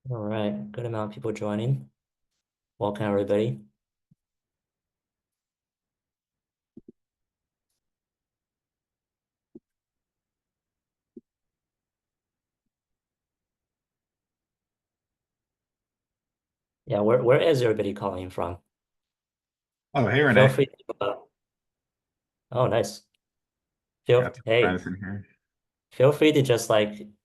All right, good amount of people joining. Welcome, everybody. Yeah, where is everybody calling from? Oh, hey Feel Renee. free to, oh, nice. Got some Hey, friends in here. feel free to just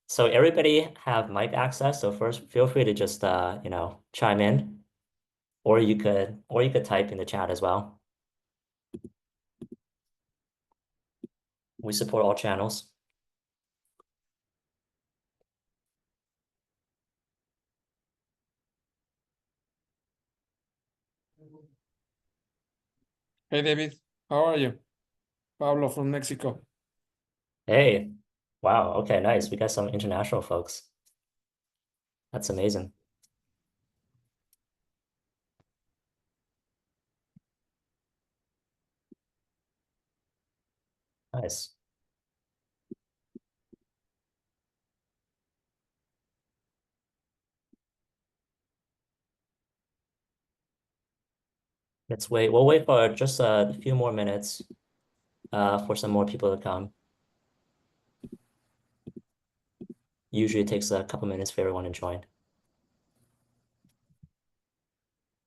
so everybody have mic access. So first, feel free to just, chime in, or you could type in the chat as well. We support all channels. Hey David, how are you? Pablo from Mexico. Hey, wow. Okay, nice. We got some international folks. That's amazing. Nice. We'll wait for just a few more minutes for some more people to come. Usually it takes a couple minutes for everyone to join.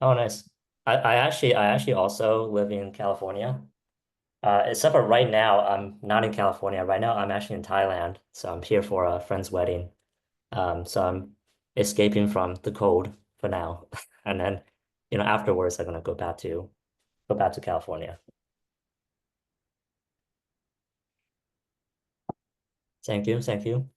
Oh, nice. I actually also live in California. Except for right now, I'm not in California. Right now, I'm actually in Thailand. So I'm here for a friend's wedding. So I'm escaping from the cold for now. And then, afterwards, I'm gonna go back to California. Thank you, thank you.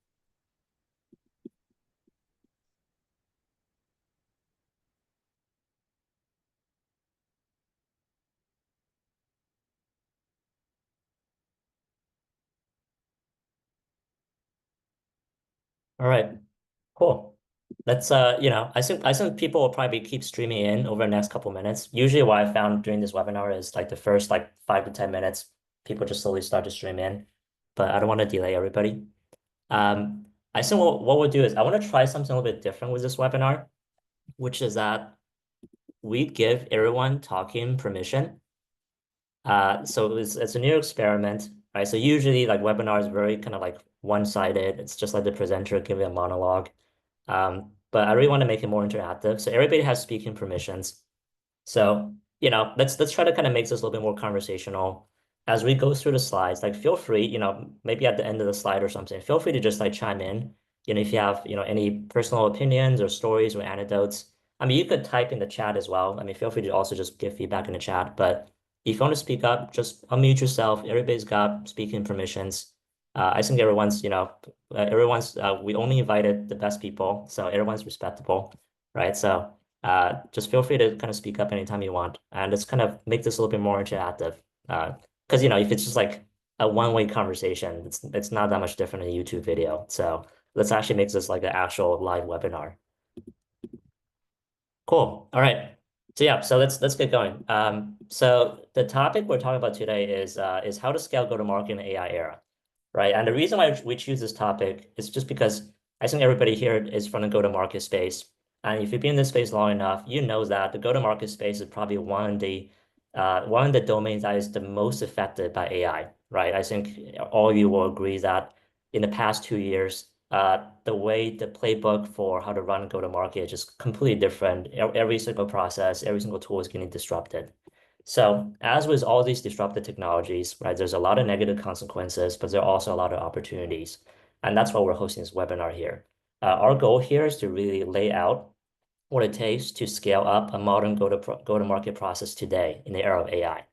All right. Cool. Let's I think people will probably keep streaming in over the next couple minutes. Usually what I found during this webinar is like the first 5 to 10 minutes, people just slowly start to stream in. But I don't want to delay everybody. I think what we'll do is I want to try something a little bit different with this webinar, which is that we give everyone talking permission. So it's a new experiment, right? So usually like webinars is very kind of like one-sided. It's just like the presenter giving a monologue. But I really want to make it more interactive. So everybody has speaking permissions. So, let's try to kind of make this a little bit more conversational. As we go through the slides, like feel free, maybe at the end of the slide or something, feel free to just like chime in. If you have, any personal opinions or stories or anecdotes. I mean, you could type in the chat as well. I mean, feel free to also just give feedback in the chat. But if you want to speak up, just unmute yourself. Everybody's got speaking permissions. I think we only invited the best people, so everyone's respectable, right? So just feel free to kind of speak up anytime you want, and let's kind of make this a little bit more interactive. Because if it's just like a one-way conversation, it's not that much different than a YouTube video. So let's actually make this like an actual live webinar. Cool. All right. So yeah, so let's get going. So the topic we're talking about today is how to scale go-to-market in the AI era, right? And the reason why we choose this topic is just because I think everybody here is from the go-to-market space. And if you've been in this space long enough, you know that the go-to-market space is probably one of the domains that is the most affected by AI, right? I think all of you will agree that in the past 2 years, the way the playbook for how to run go-to-market is just completely different. Every single process, every single tool is getting disrupted. So as with all these disrupted technologies, right, there's a lot of negative consequences, but there are also a lot of opportunities. And that's why we're hosting this webinar here. Our goal here is to really lay out what it takes to scale up a modern go-to-market process today in the era of AI,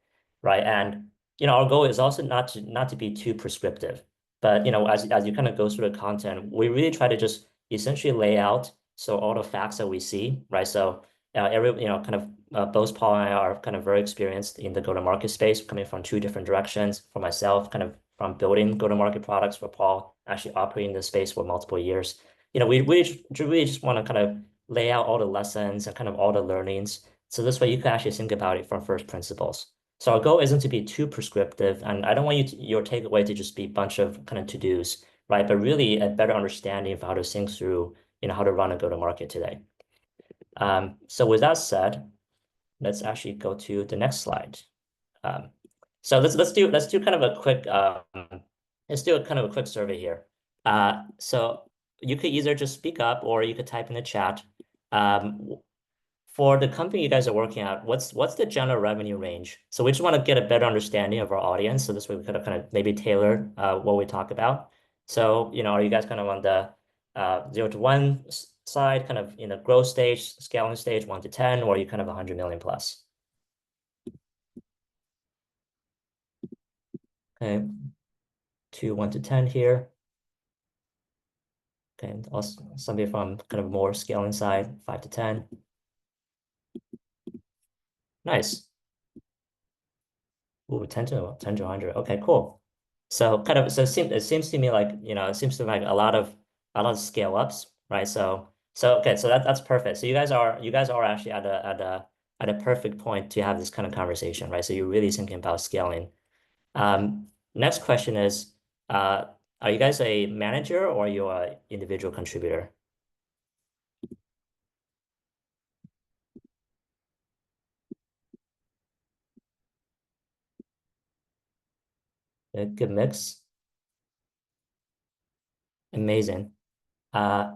right? And our goal is also not to be too prescriptive, but as you kind of go through the content, we really try to just essentially lay out so all the facts that we see, right? So kind of both Paul and I are kind of very experienced in the go-to-market space, coming from two different directions. For myself, kind of from building go-to-market products. For Paul, actually operating the space for multiple years. We really just want to kind of lay out all the lessons and kind of all the learnings. So this way you can actually think about it from first principles. So our goal isn't to be too prescriptive, and I don't want your takeaway to just be a bunch of kind of to-dos, right? But really a better understanding of how to think through how to run and go to market today. So with that said, let's actually go to the next slide. So let's do kind of a quick survey here. So you could either just speak up or you could type in the chat. For the company you guys are working at, what's the general revenue range? So we just want to get a better understanding of our audience. So this way we could kind of maybe tailor what we talk about. So, are you guys kind of on the 0 to 1 side, kind of growth stage, scaling stage, 1 to 10, or are you kind of 100 million plus? Okay, 1 to 10 here. Okay, and also somebody from kind of more scaling side, 5 to 10. Nice. Ooh, 10 to 100. Okay, cool. So it seems to me like, it seems to me like a lot of scale ups, right? So okay, so that's perfect. So you guys are actually at a perfect point to have this kind of conversation, right? So you're really thinking about scaling. Next question is, are you guys a manager or are you a individual contributor? A good mix. Amazing. Nice.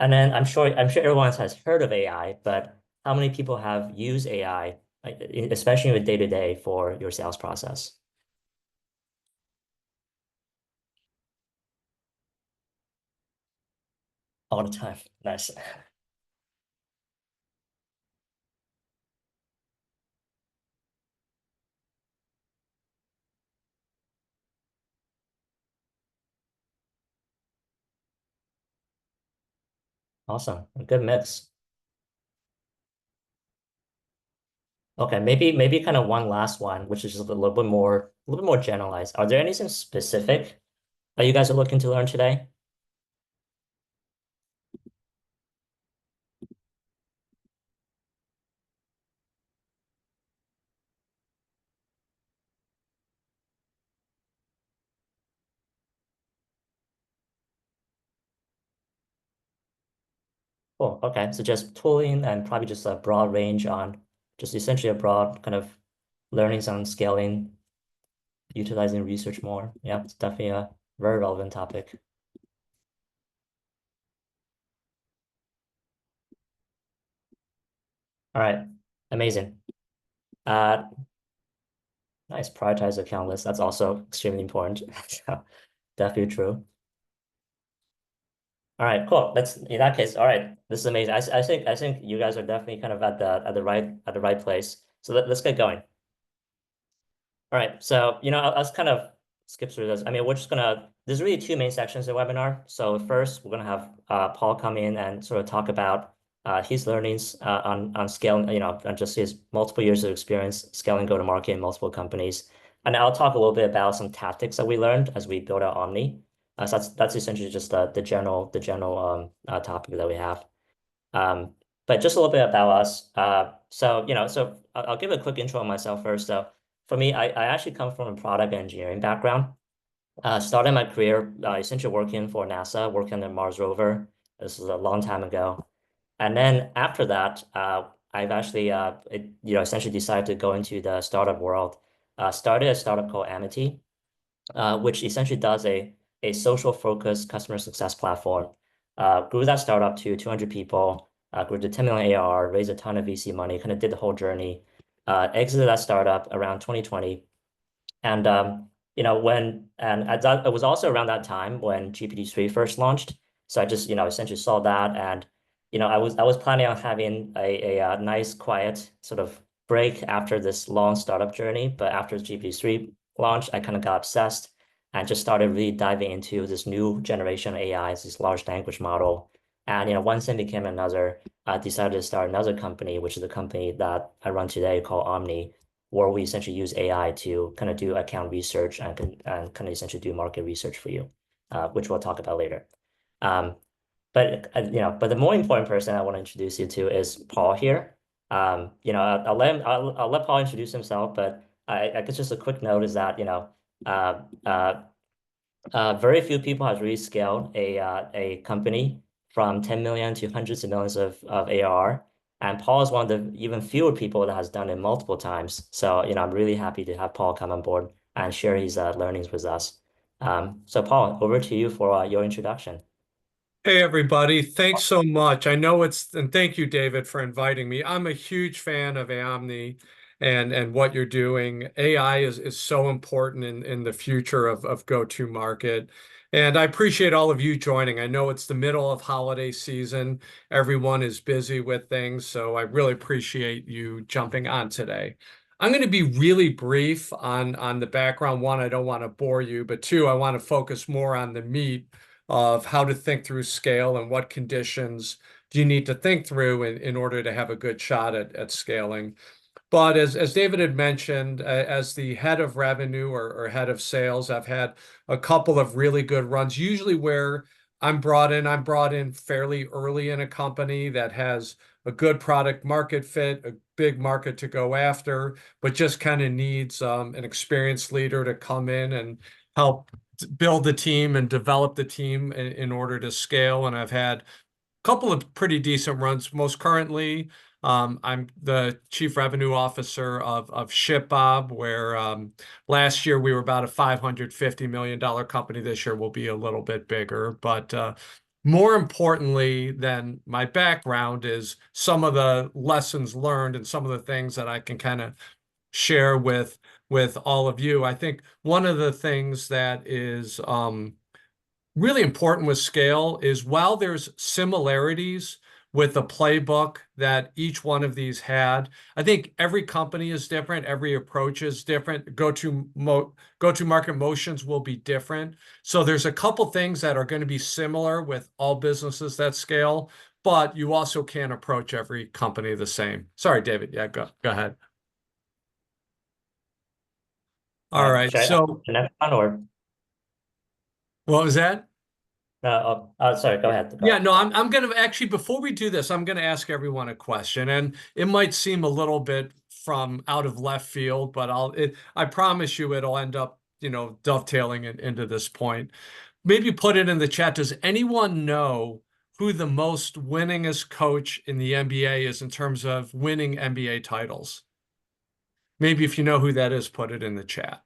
And then I'm sure everyone has heard of AI, but how many people have used AI, especially with day-to-day for your sales process? All the time. Nice. Awesome. A good mix. Okay, maybe kind of one last one, which is just a little bit more generalized. Are there anything specific that you guys are looking to learn today? Cool. Okay, so just tooling and probably just a broad range on just essentially a broad kind of learnings on scaling, utilizing research more. Yeah, it's definitely a very relevant topic. All right, amazing. Nice, prioritize account list. That's also extremely important. So definitely true. All right, cool. In that case, all right. This is amazing. I think you guys are definitely kind of at the right place. So let's get going. All right. So, I'll kind of skip through this. I mean, there's really two main sections of the webinar. So first, we're gonna have Paul come in and sort of talk about his learnings on scaling, and just his multiple years of experience scaling go-to-market in multiple companies. And I'll talk a little bit about some tactics that we learned as we built out Omni. So that's essentially just the general topic that we have. But just a little bit about us. So I'll give a quick intro on myself first. So for me, I actually come from a product engineering background. Started my career essentially working for NASA, working on the Mars rover. This was a long time ago. And then after that, I've actually essentially decided to go into the startup world. Started a startup called Amity, which essentially does a social focused customer success platform. Grew that startup to 200 people, grew to 10 million ARR, raised a ton of VC money, kind of did the whole journey. Exited that startup around 2020. And it was also around that time when GPT-3 first launched. So I just, essentially saw that, and I was planning on having a nice quiet sort of break after this long startup journey. But after GPT-3 launched, I kind of got obsessed and just started really diving into this new generation of AIs, this large language model. And one thing became another. I decided to start another company, which is the company that I run today called Omni, where we essentially use AI to kind of do account research and kind of essentially do market research for you, which we'll talk about later. But the more important person I want to introduce you to is Paul here. I'll let Paul introduce himself, but I guess just a quick note is that Very few people have really scaled a company from 10 million to hundreds of millions of ARR. And Paul is one of the even fewer people that has done it multiple times. So, I'm really happy to have Paul come on board and share his learnings with us. So Paul, over to you for your introduction. Hey, everybody. Thanks so much. And thank you, David, for inviting me. I'm a huge fan of Aomni and what you're doing. AI is so important in the future of go-to-market. And I appreciate all of you joining. I know it's the middle of holiday season. Everyone is busy with things, so I really appreciate you jumping on today. I'm going to be really brief on the background. One, I don't want to bore you, but two, I want to focus more on the meat of how to think through scale and what conditions do you need to think through in order to have a good shot at scaling. But as David had mentioned, as the head of revenue or head of sales, I've had a couple of really good runs, usually where I'm brought in fairly early in a company that has a good product market fit, a big market to go after, but just kind of needs an experienced leader to come in and help build the team and develop the team in order to scale. And I've had a couple of pretty decent runs. Most currently, I'm the chief revenue officer of ShipBob, where last year we were about a $550 million company. This year we'll be a little bit bigger. But more importantly than my background is some of the lessons learned and some of the things that I can kind of share with all of you. I think one of the things that is really important with scale is while there's similarities with the playbook that each one of these had, I think every company is different, every approach is different, go-to-market motions will be different. So there's a couple things that are going to be similar with all businesses that scale, but you also can't approach every company the same. Sorry, David. Yeah, go ahead. All right. So the next one or what was that? sorry, go ahead. Yeah, no, I'm gonna actually, before we do this, I'm gonna ask everyone a question, and it might seem a little bit from out of left field, but I promise you it'll end up, dovetailing into this point. Maybe put it in the chat. Does anyone know who the most winningest coach in the NBA is in terms of winning NBA titles? Maybe if you know who that is, put it in the chat.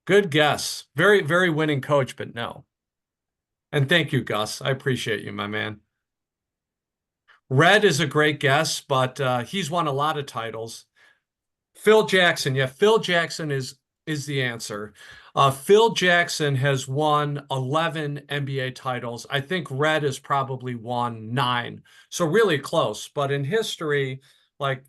Good guess. Very, very winning coach, but no. And thank you, Gus. I appreciate you, my man. Red is a great guess, but he's won a lot of titles. Phil Jackson. Yeah, Phil Jackson is the answer. Phil Jackson has won 11 NBA titles. I think Red has probably won 9. So really close. But in history, like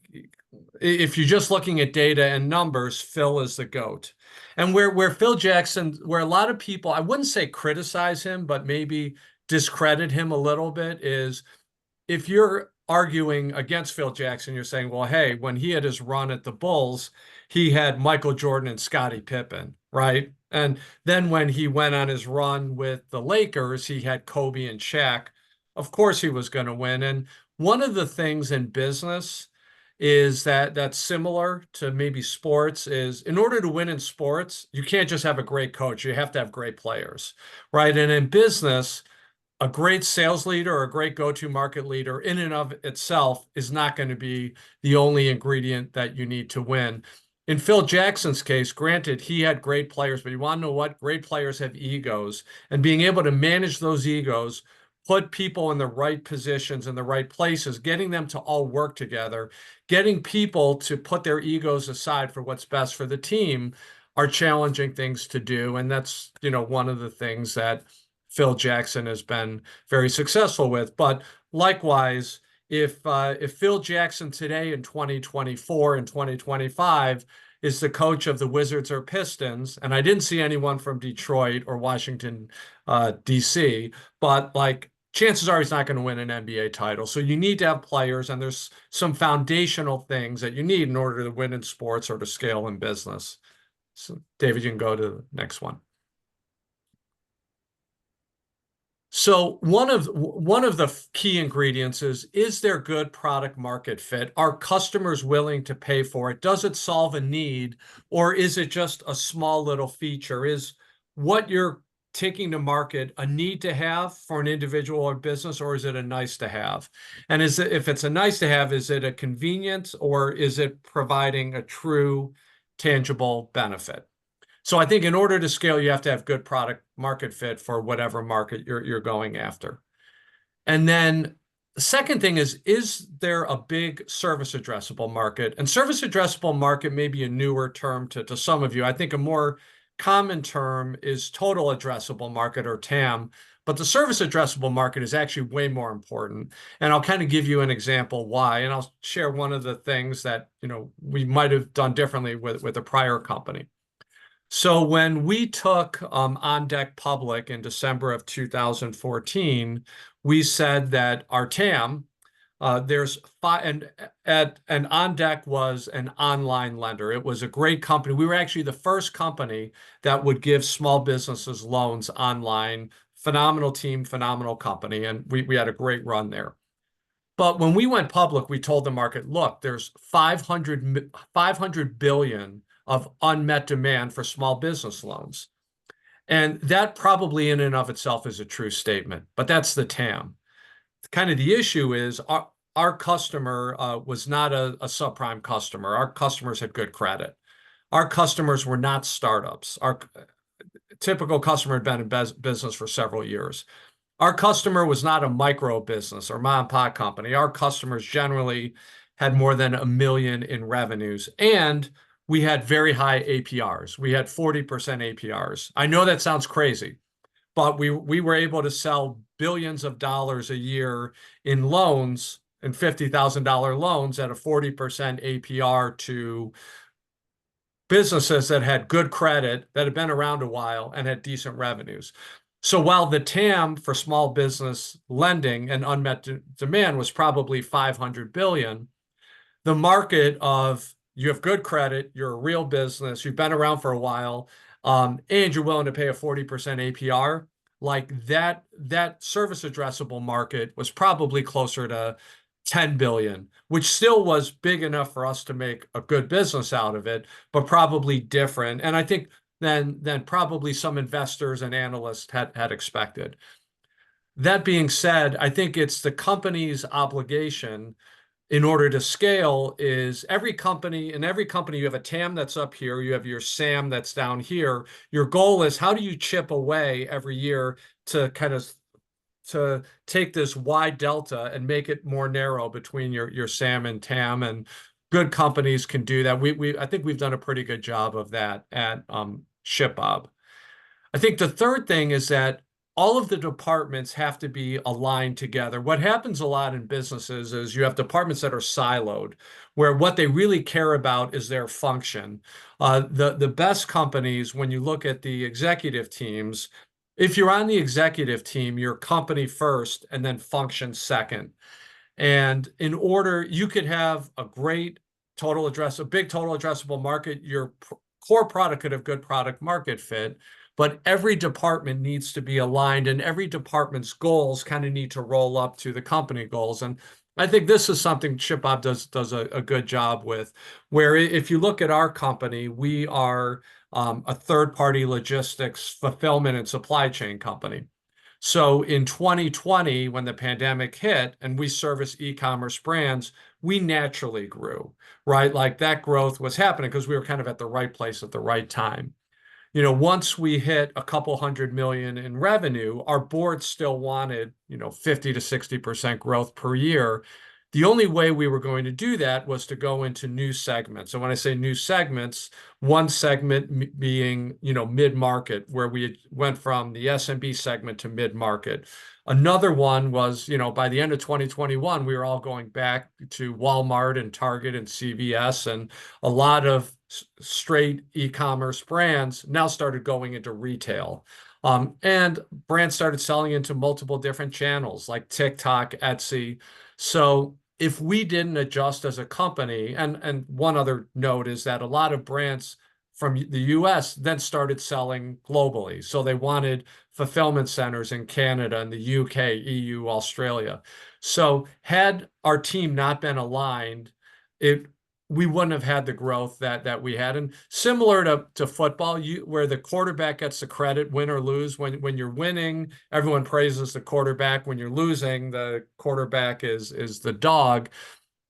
if you're just looking at data and numbers, Phil is the GOAT. And where Phil Jackson, where a lot of people, I wouldn't say criticize him, but maybe discredit him a little bit, is if you're arguing against Phil Jackson, you're saying, well, hey, when he had his run at the Bulls, he had Michael Jordan and Scottie Pippen, right? And then when he went on his run with the Lakers, he had Kobe and Shaq. Of course he was going to win. And one of the things in business is that's similar to maybe sports is in order to win in sports, you can't just have a great coach. You have to have great players, right? And in business, a great sales leader or a great go-to-market leader in and of itself is not going to be the only ingredient that you need to win. In Phil Jackson's case, granted, he had great players, but you want to know what? Great players have egos, and being able to manage those egos, put people in the right positions, in the right places, getting them to all work together, getting people to put their egos aside for what's best for the team are challenging things to do. And that's, one of the things that Phil Jackson has been very successful with. But likewise, if Phil Jackson today in 2024 and 2025 is the coach of the Wizards or Pistons, and I didn't see anyone from Detroit or Washington, D.C., but chances are he's not going to win an NBA title. So you need to have players, and there's some foundational things that you need in order to win in sports or to scale in business. So David, you can go to the next one. So one of the key ingredients is there good product market fit? Are customers willing to pay for it? Does it solve a need, or is it just a small little feature? Is what you're taking to market a need to have for an individual or business, or is it a nice to have? And if it's a nice to have, is it a convenience, or is it providing a true tangible benefit? So I think in order to scale, you have to have good product market fit for whatever market you're going after. And then the second thing is there a big service addressable market? And service addressable market may be a newer term to some of you. I think a more common term is total addressable market, or TAM, but the service addressable market is actually way more important. And I'll kind of give you an example why, and I'll share one of the things that, you know, we might have done differently with a prior company. So when we took OnDeck public in December of 2014, we said that our TAM, there's five, and OnDeck was an online lender. It was a great company. We were actually the first company that would give small businesses loans online. Phenomenal team, phenomenal company, and we had a great run there. But when we went public, we told the market, look, there's 500 billion of unmet demand for small business loans. And that probably in and of itself is a true statement, but that's the TAM. Kind of the issue is our customer was not a subprime customer. Our customers had good credit. Our customers were not startups. Our typical customer had been in business for several years. Our customer was not a micro business or mom and pop company. Our customers generally had more than $1 million in revenues, and we had very high APRs. We had 40% APRs. I know that sounds crazy, but we were able to sell billions of dollars a year in loans, and $50,000 loans at a 40% APR to businesses that had good credit, that had been around a while, and had decent revenues. So while the TAM for small business lending and unmet demand was probably 500 billion, the market of you have good credit, you're a real business, you've been around for a while, and you're willing to pay a 40% APR, like that service addressable market was probably closer to 10 billion, which still was big enough for us to make a good business out of it, but probably different. And I think than probably some investors and analysts had expected. That being said, I think it's the company's obligation in order to scale is every company you have a TAM that's up here, you have your SAM that's down here. Your goal is how do you chip away every year to kind of to take this wide delta and make it more narrow between your SAM and TAM, and good companies can do that. I think we've done a pretty good job of that at ShipBob. I think the third thing is that all of the departments have to be aligned together. What happens a lot in businesses is you have departments that are siloed, where what they really care about is their function. The best companies, when you look at the executive teams, if you're on the executive team, you're company first and then function second. And in order, you could have a big total addressable market. Your core product could have good product market fit, but every department needs to be aligned, and every department's goals kind of need to roll up to the company goals. And I think this is something ShipBob does a good job with, where if you look at our company, we are a third-party logistics fulfillment and supply chain company. So in 2020, when the pandemic hit and we service e-commerce brands, we naturally grew, right? Like that growth was happening because we were kind of at the right place at the right time. You know, once we hit a couple $100 million in revenue, our board still wanted, 50 to 60% growth per year. The only way we were going to do that was to go into new segments. And when I say new segments, one segment being, mid-market, where we went from the SMB segment to mid-market. Another one was, by the end of 2021, we were all going back to Walmart and Target and CVS, and a lot of straight e-commerce brands now started going into retail. And brands started selling into multiple different channels like TikTok, Etsy. So if we didn't adjust as a company, and one other note is that a lot of brands from the US then started selling globally. So they wanted fulfillment centers in Canada and the UK, EU, Australia. So had our team not been aligned, we wouldn't have had the growth that we had. And similar to football, where the quarterback gets the credit, win or lose. When you're winning, everyone praises the quarterback. When you're losing, the quarterback is the dog.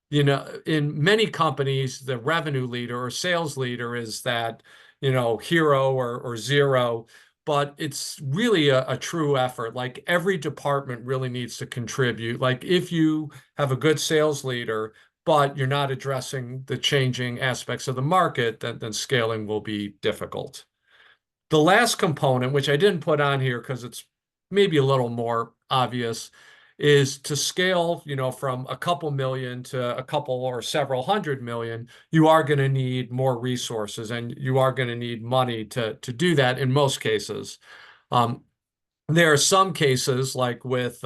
You know, in many companies, the revenue leader or sales leader is that, hero or zero, but it's really a true effort. Like every department really needs to contribute. Like if you have a good sales leader, but you're not addressing the changing aspects of the market, then scaling will be difficult. The last component, which I didn't put on here because it's maybe a little more obvious, is to scale, from a couple million to a couple or several hundred million, you are going to need more resources and you are going to need money to do that in most cases. There are some cases like with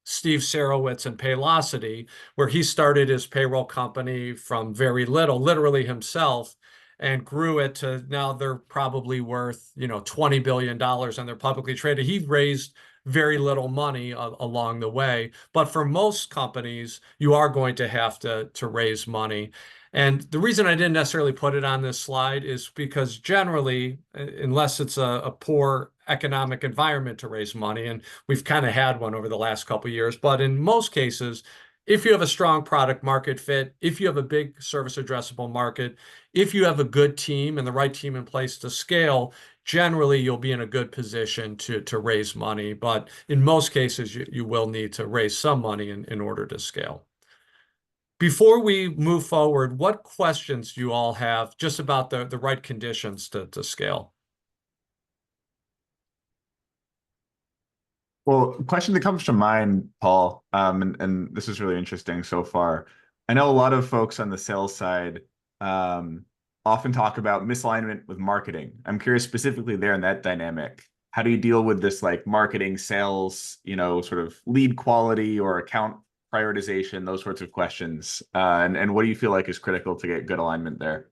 Steve Sarowitz and Paylocity, where he started his payroll company from very little, literally himself, and grew it to now they're probably worth, $20 billion and they're publicly traded. He raised very little money along the way. But for most companies, you are going to have to raise money. And the reason I didn't necessarily put it on this slide is because generally, unless it's a poor economic environment to raise money, and we've kind of had one over the last couple of years, but in most cases, if you have a strong product market fit, if you have a big service addressable market, if you have a good team and the right team in place to scale, generally you'll be in a good position to raise money. But in most cases, you will need to raise some money in order to scale. Before we move forward, what questions do you all have just about the right conditions to scale? Well, a question that comes to mind, Paul, and this is really interesting so far. I know a lot of folks on the sales side often talk about misalignment with marketing. I'm curious specifically there in that dynamic. How do you deal with this like marketing, sales, sort of lead quality or account prioritization, those sorts of questions? And what do you feel like is critical to get good alignment there?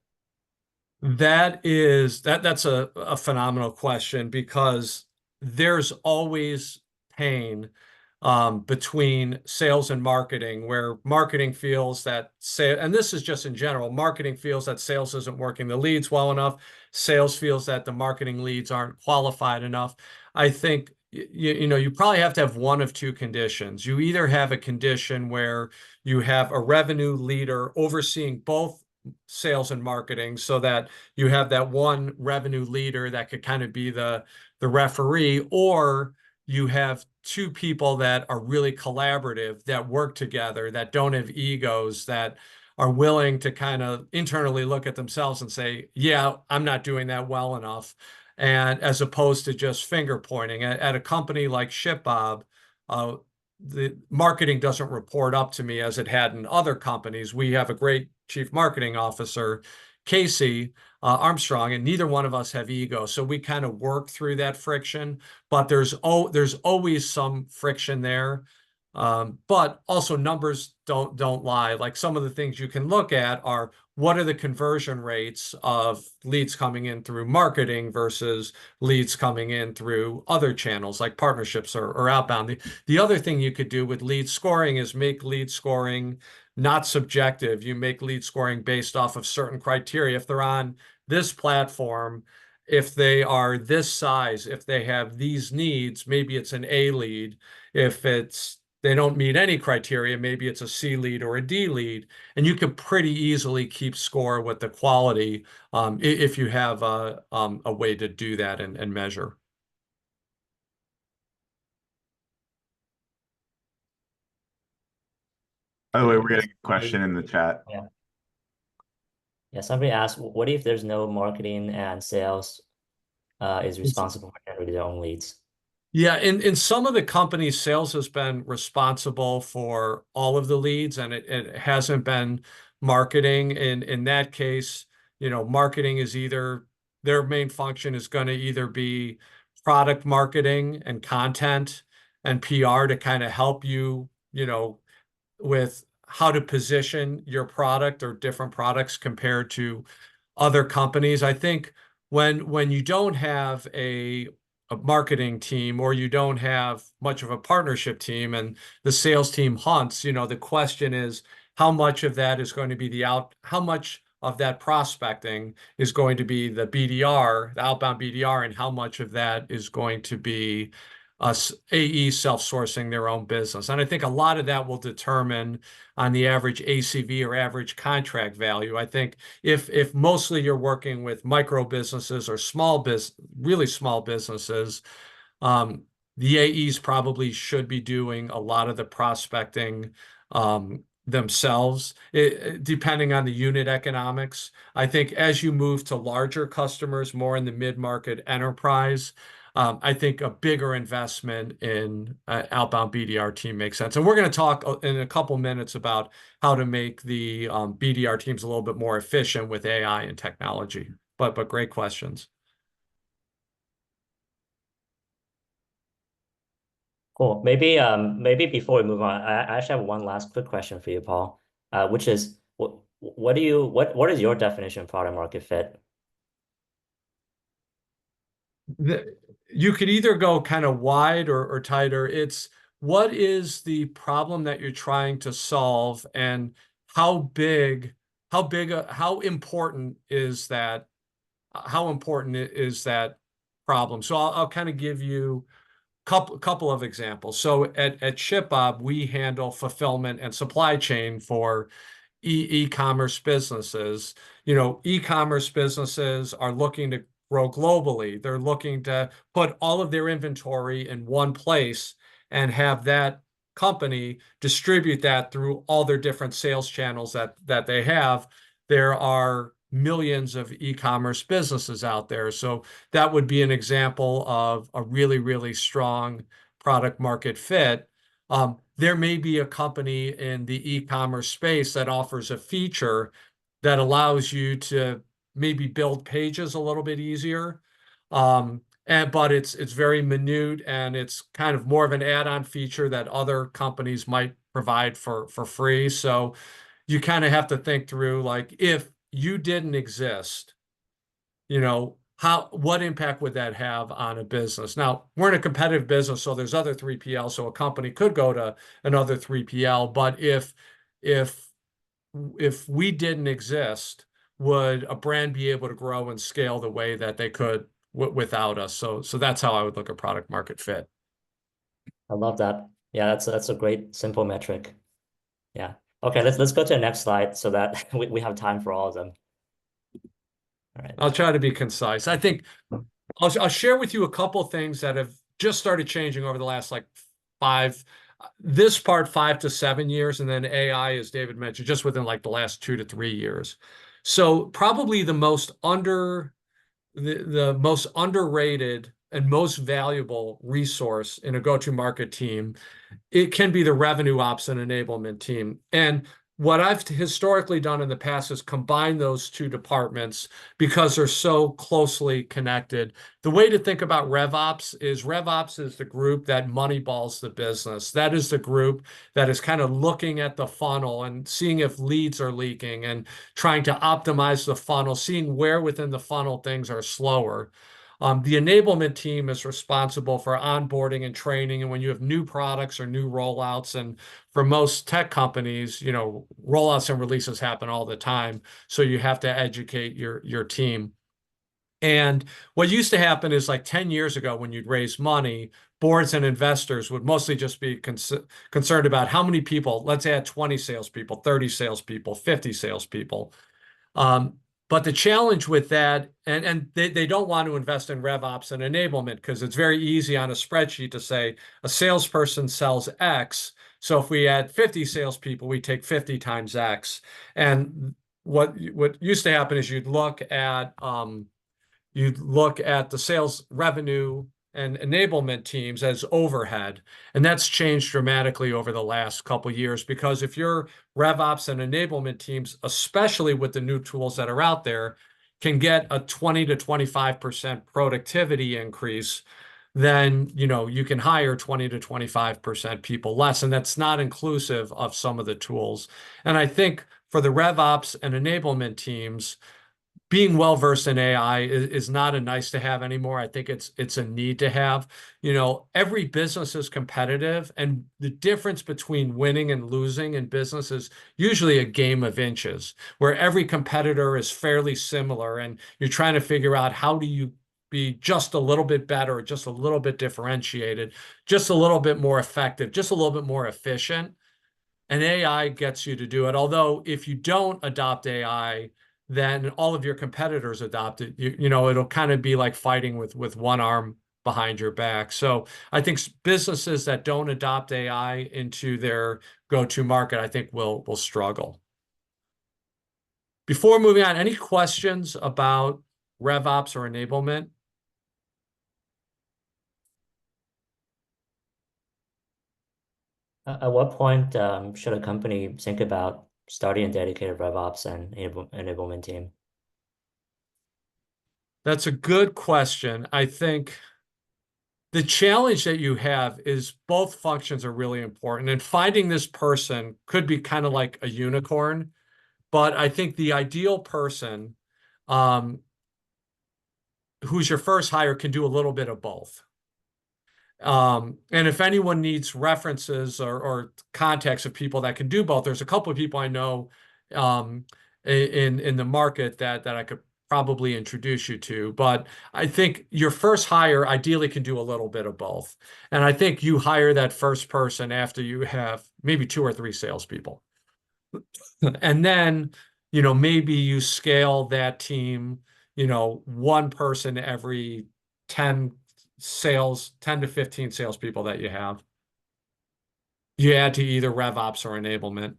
That's a phenomenal question, because there's always pain between sales and marketing, where marketing feels that and this is just in general, marketing feels that sales isn't working the leads well enough. Sales feels that the marketing leads aren't qualified enough. I think you probably have to have one of two conditions. You either have a condition where you have a revenue leader overseeing both sales and marketing, so that you have that one revenue leader that could kind of be the referee, or you have two people that are really collaborative, that work together, that don't have egos, that are willing to kind of internally look at themselves and say, yeah, I'm not doing that well enough. And as opposed to just finger pointing at a company like ShipBob, the marketing doesn't report up to me as it had in other companies. We have a great chief marketing officer, Casey Armstrong, and neither one of us have ego. So we kind of work through that friction, but there's always some friction there. But also numbers don't lie. Like some of the things you can look at are, what are the conversion rates of leads coming in through marketing versus leads coming in through other channels like partnerships or outbound. The other thing you could do with lead scoring is make lead scoring not subjective. You make lead scoring based off of certain criteria. If they're on this platform, if they are this size, if they have these needs, maybe it's an A lead. If they don't meet any criteria, maybe it's a C lead or a D lead, and you can pretty easily keep score with the quality if you have a way to do that and measure. By the way, we're getting a question in the chat. Yeah, somebody asked, what if there's no marketing and sales is responsible for generating their own leads? Yeah, in some of the companies, sales has been responsible for all of the leads, and it hasn't been marketing. In that case, marketing is either their main function is going to either be product marketing and content and PR to kind of help you, with how to position your product or different products compared to other companies. I think when you don't have a marketing team, or you don't have much of a partnership team, and the sales team hunts, you know, the question is how much of that is going to be how much of that prospecting is going to be the BDR, the outbound BDR, and how much of that is going to be AE self-sourcing their own business. And I think a lot of that will determine on the average ACV or average contract value. I think if mostly you're working with micro businesses or really small businesses, the AEs probably should be doing a lot of the prospecting themselves, depending on the unit economics. I think as you move to larger customers, more in the mid-market enterprise, I think a bigger investment in outbound BDR team makes sense. And we're going to talk in a couple minutes about how to make the BDR teams a little bit more efficient with AI and technology. But great questions. Cool. Maybe before we move on, I actually have one last quick question for you, Paul, which is what is your definition of product market fit? You could either go kind of wide or tighter. It's what is the problem that you're trying to solve, and how important is that problem? So I'll kind of give you couple of examples. So at ShipBob, we handle fulfillment and supply chain for e-commerce businesses. You know, e-commerce businesses are looking to grow globally. They're looking to put all of their inventory in one place and have that company distribute that through all their different sales channels that they have. There are millions of e-commerce businesses out there. So that would be an example of a really, really strong product market fit. There may be a company in the e-commerce space that offers a feature that allows you to maybe build pages a little bit easier. But it's very minute, and it's kind of more of an add-on feature that other companies might provide for free. So you kind of have to think through, like, if you didn't exist, you know, what impact would that have on a business? Now, we're in a competitive business, so there's other 3PL, so a company could go to another 3PL. But if we didn't exist, would a brand be able to grow and scale the way that they could without us? So that's how I would look at product market fit. I love that. Yeah, that's a great simple metric. Yeah. Okay, let's go to the next slide so that we have time for all of them. All right. I'll try to be concise. I think I'll share with you a couple things that have just started changing over the last 5 to 7 years, and then AI, as David mentioned, just within the last 2 to 3 years. So probably the most underrated and most valuable resource in a go-to-market team, it can be the revenue ops and enablement team. And what I've historically done in the past is combine those two departments because they're so closely connected. The way to think about RevOps is the group that moneyballs the business. That is the group that is kind of looking at the funnel and seeing if leads are leaking and trying to optimize the funnel, seeing where within the funnel things are slower. The enablement team is responsible for onboarding and training. And when you have new products or new rollouts, and for most tech companies, you know, rollouts and releases happen all the time. So you have to educate your team. And what used to happen is 10 years ago, when you'd raise money, boards and investors would mostly just be concerned about how many people, let's add 20 salespeople, 30 salespeople, 50 salespeople. But the challenge with that, and they don't want to invest in RevOps and enablement because it's very easy on a spreadsheet to say a salesperson sells X. So if we add 50 salespeople, we take 50 times X. And what used to happen is you'd look at the sales revenue and enablement teams as overhead. And that's changed dramatically over the last couple of years, because if your RevOps and enablement teams, especially with the new tools that are out there, can get a 20 to 25% productivity increase, then you can hire 20 to 25% people less. And that's not inclusive of some of the tools. And I think for the RevOps and enablement teams, being well versed in AI is not a nice to have anymore. I think it's a need to have. You know, every business is competitive, and the difference between winning and losing in business is usually a game of inches, where every competitor is fairly similar, and you're trying to figure out how do you be just a little bit better, just a little bit differentiated, just a little bit more effective, just a little bit more efficient. And AI gets you to do it. Although if you don't adopt AI, then all of your competitors adopt it. You know, it'll kind of be like fighting with one arm behind your back. So I think businesses that don't adopt AI into their go-to market, I think will struggle. Before moving on, any questions about RevOps or enablement? At what point should a company think about starting a dedicated RevOps and enablement team? That's a good question. I think the challenge that you have is both functions are really important, and finding this person could be kind of like a unicorn, but I think the ideal person who's your first hire can do a little bit of both. And if anyone needs references or contacts of people that can do both, there's a couple of people I know in the market that I could probably introduce you to. But I think your first hire ideally can do a little bit of both. And I think you hire that first person after you have maybe 2 or 3 salespeople. And then, you know, maybe you scale that team, you know, 1 person every 10 to 15 salespeople that you have. You add to either RevOps or enablement.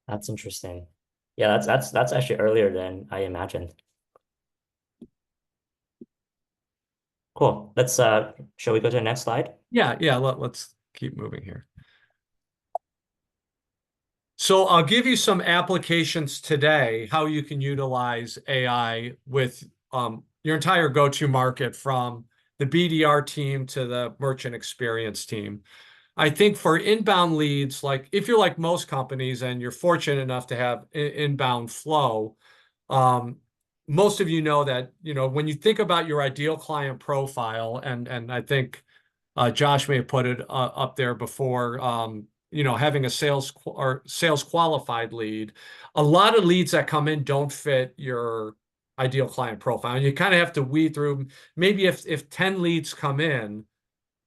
That's interesting. Yeah, that's actually earlier than I imagined. Cool. Let's shall we go to the next slide? Yeah, let's keep moving here. So I'll give you some applications today, how you can utilize AI with your entire go-to market, from the BDR team to the merchant experience team. I think for inbound leads, like if you're like most companies and you're fortunate enough to have inbound flow, most of you know that, you know, when you think about your ideal client profile, and I think Josh may have put it up there before, you know, having a sales qualified lead, a lot of leads that come in don't fit your ideal client profile. And you kind of have to weed through. Maybe if 10 leads come in,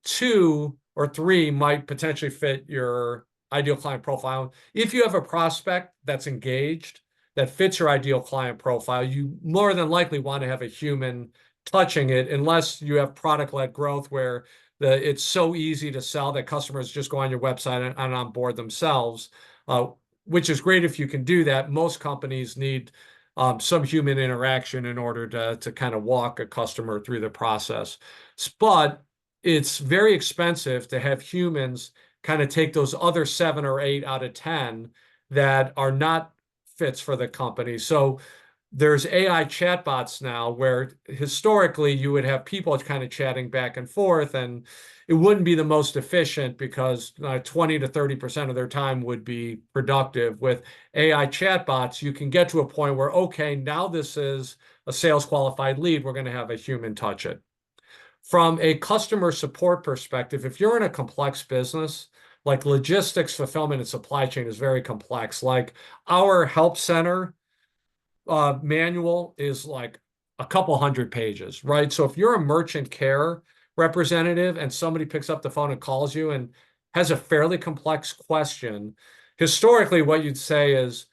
2 or 3 might potentially fit your ideal client profile. If you have a prospect that's engaged, that fits your ideal client profile, you more than likely want to have a human touching it, unless you have product-led growth where it's so easy to sell that customers just go on your website and onboard themselves, which is great if you can do that. Most companies need some human interaction in order to kind of walk a customer through the process. But it's very expensive to have humans kind of take those other 7 or 8 out of 10 that are not fits for the company. So there's AI chatbots now where historically you would have people kind of chatting back and forth, and it wouldn't be the most efficient because 20 to 30% of their time would be productive. With AI chatbots, you can get to a point where, okay, now this is a sales qualified lead, we're going to have a human touch it. From a customer support perspective, if you're in a complex business, like logistics, fulfillment, and supply chain is very complex. Like our help center manual is like a couple hundred pages, right? So if you're a merchant care representative and somebody picks up the phone and calls you and has a fairly complex question, historically what you'd say is,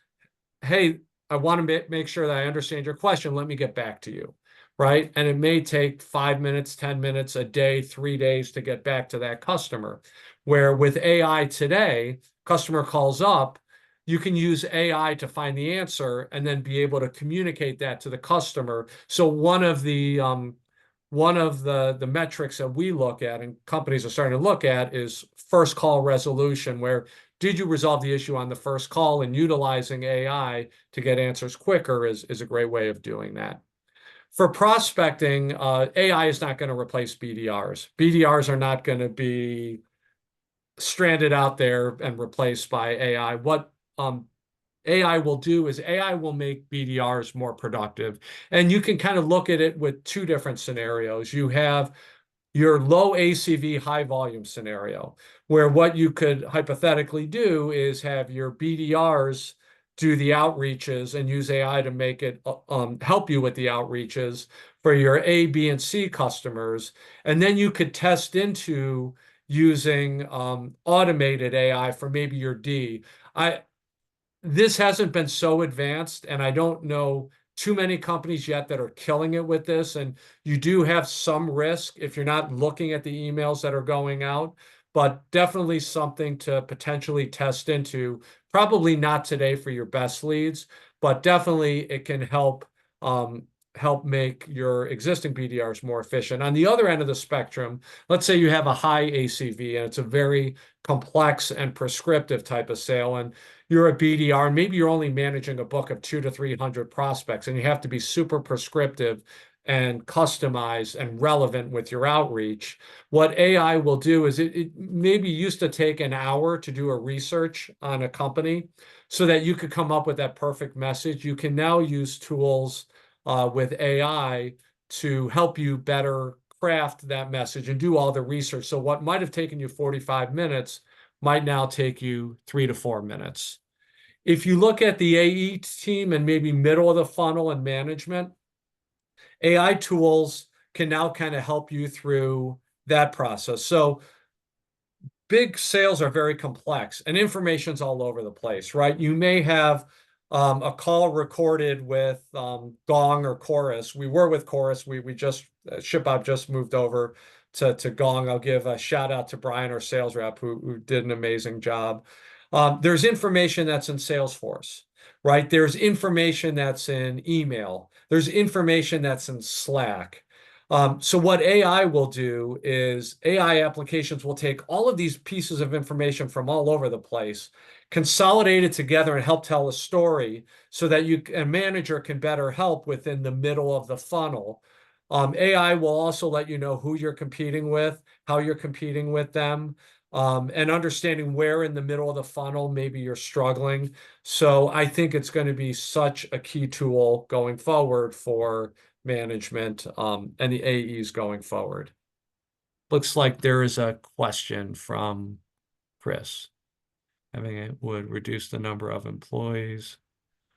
hey, I want to make sure that I understand your question. Let me get back to you, right? And it may take 5 minutes, 10 minutes, a day, 3 days to get back to that customer. Where with AI today, customer calls up, you can use AI to find the answer and then be able to communicate that to the customer. So one of the metrics that we look at and companies are starting to look at is first call resolution, where did you resolve the issue on the first call, and utilizing AI to get answers quicker is a great way of doing that. For prospecting, AI is not going to replace BDRs. BDRs are not going to be stranded out there and replaced by AI. What AI will do is AI will make BDRs more productive. And you can kind of look at it with two different scenarios. You have your low ACV, high volume scenario, where what you could hypothetically do is have your BDRs do the outreaches and use AI to make it help you with the outreaches for your A, B, and C customers. And then you could test into using automated AI for maybe your D. This hasn't been so advanced, and I don't know too many companies yet that are killing it with this. And you do have some risk if you're not looking at the emails that are going out, but definitely something to potentially test into. Probably not today for your best leads, but definitely it can help help make your existing BDRs more efficient. On the other end of the spectrum, let's say you have a high ACV and it's a very complex and prescriptive type of sale, and you're a BDR, and maybe you're only managing a book of 200 to 300 prospects, and you have to be super prescriptive and customized and relevant with your outreach. What AI will do is it maybe used to take an hour to do a research on a company so that you could come up with that perfect message. You can now use tools with AI to help you better craft that message and do all the research. So what might have taken you 45 minutes might now take you 3 to 4 minutes. If you look at the AE team and maybe middle of the funnel and management, AI tools can now kind of help you through that process. So big sales are very complex and information's all over the place, right? You may have a call recorded with Gong or Chorus. We were with Chorus. We just, ShipBob just moved over to Gong. I'll give a shout out to Brian, our sales rep, who did an amazing job. There's information that's in Salesforce, right? There's information that's in email. There's information that's in Slack. So what AI will do is AI applications will take all of these pieces of information from all over the place, consolidate it together and help tell a story so that a manager can better help within the middle of the funnel. AI will also let you know who you're competing with, how you're competing with them, and understanding where in the middle of the funnel maybe you're struggling. So I think it's going to be such a key tool going forward for management and the AEs going forward. Looks like there is a question from Chris. Having it would reduce the number of employees,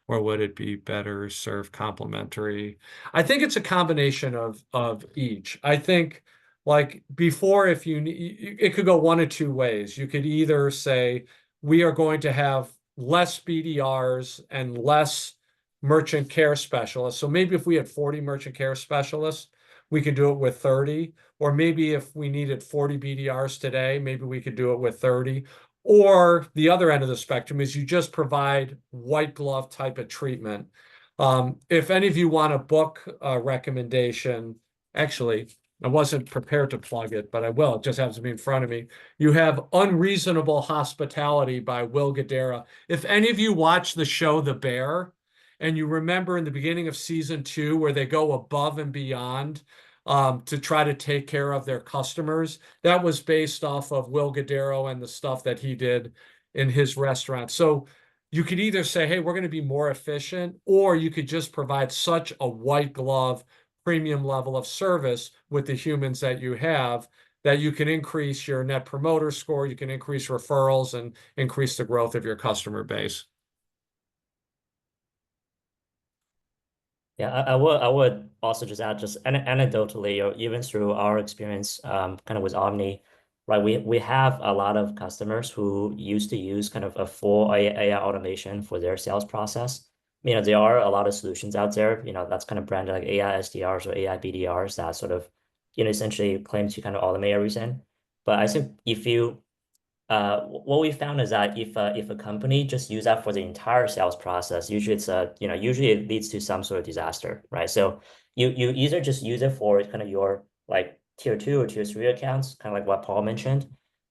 or would it be better serve complementary? I think it's a combination of each. I think like before, if you it could go one of two ways. You could either say we are going to have less BDRs and less merchant care specialists. So maybe if we had 40 merchant care specialists, we could do it with 30. Or maybe if we needed 40 BDRs today, maybe we could do it with 30. Or the other end of the spectrum is you just provide white glove type of treatment. If any of you want a book recommendation, actually, I wasn't prepared to plug it, but I will. It just happens to be in front of me. You have Unreasonable Hospitality by Will Guidara. If any of you watch the show The Bear, and you remember in the beginning of season 2 where they go above and beyond to try to take care of their customers, that was based off of Will Guidara and the stuff that he did in his restaurant. So you could either say, hey, we're going to be more efficient, or you could just provide such a white glove premium level of service with the humans that you have that you can increase your net promoter score, you can increase referrals, and increase the growth of your customer base. Yeah, I would also just add, just anecdotally, or even through our experience, kind of with Omni, right? We have a lot of customers who used to use kind of a full AI automation for their sales process. You know, there are a lot of solutions out there, you know, that's kind of branded like AI SDRs or AI BDRs that sort of, you know, essentially claim to kind of automate everything. But I think if you what we found is that if a company just use that for the entire sales process, usually it's usually it leads to some sort of disaster, right? So you either just use it for kind of your like tier 2 or tier 3 accounts, kind of like what Paul mentioned,